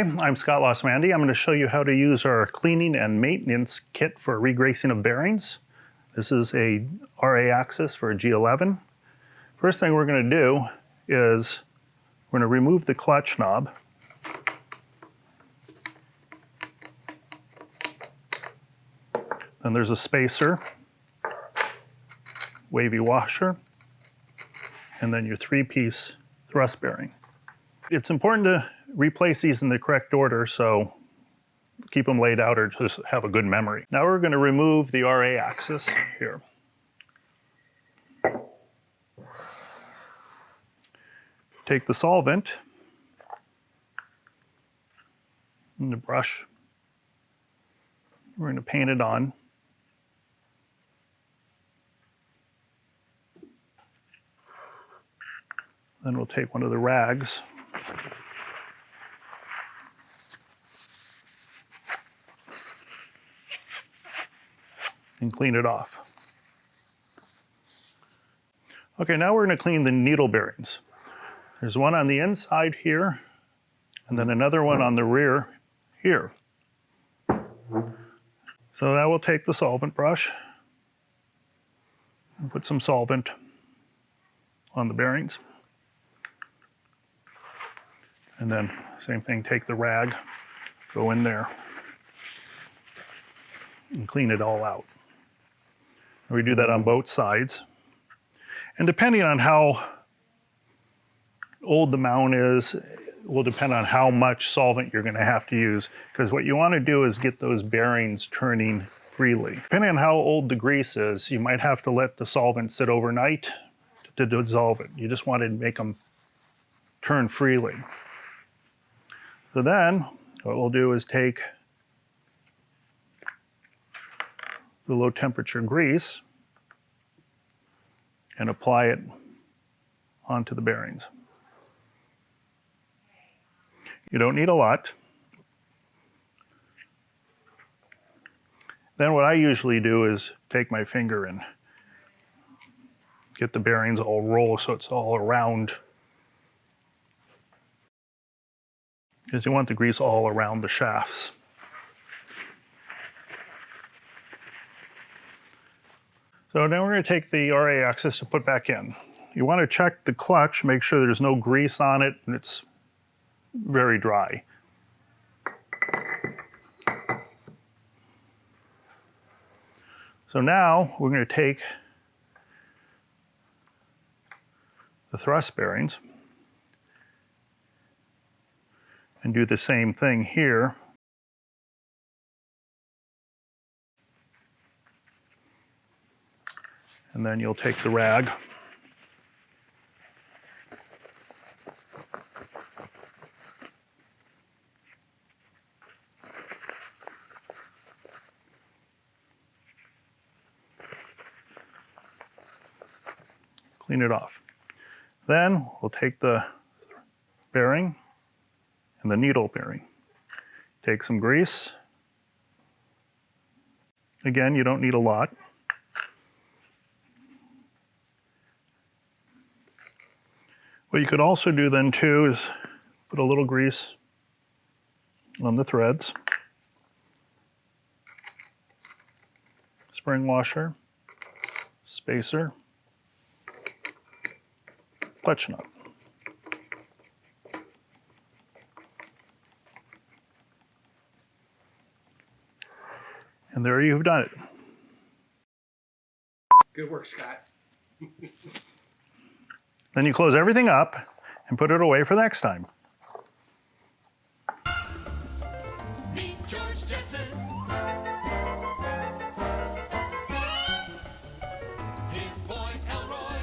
Hi, I'm Scott Losmandy. I'm going to show you how to use our cleaning and maintenance kit for regracing of bearings. This is a RA axis for a G11. First thing we're going to do is we're going to remove the clutch knob. Then there's a spacer, wavy washer, and then your 3-piece thrust bearing. It's important to replace these in the correct order, so keep them laid out or just have a good memory. Now we're going to remove the RA axis here. Take the solvent and the brush. We're going to paint it on. Then we'll take one of the rags and clean it off. Okay, now we're going to clean the needle bearings. There's one on the inside here, and then another one on the rear here. So now we'll take the solvent brush and put some solvent on the bearings. And then same thing, take the rag, go in there, and clean it all out. And we do that on both sides. And depending on how old the mount is, will depend on how much solvent you're going to have to use, because what you want to do is get those bearings turning freely. Depending on how old the grease is, you might have to let the solvent sit overnight to dissolve it. You just want to make them turn freely. So then what we'll do is take the low temperature grease and apply it onto the bearings. You don't need a lot. Then what I usually do is take my finger and get the bearings all roll so it's all around, because you want the grease all around the shafts. So now we're going to take the RA axis to put back in. You want to check the clutch, make sure there's no grease on it and it's very dry. So now we're going to take the thrust bearings and do the same thing here. And then you'll take the rag clean it off. Then we'll take the bearing and the needle bearing. Take some grease. Again, you don't need a lot. What you could also do then too is put a little grease on the threads. Spring washer, spacer, clutch nut. And there you've done it. Good work, Scott. Then you close everything up and put it away for next time.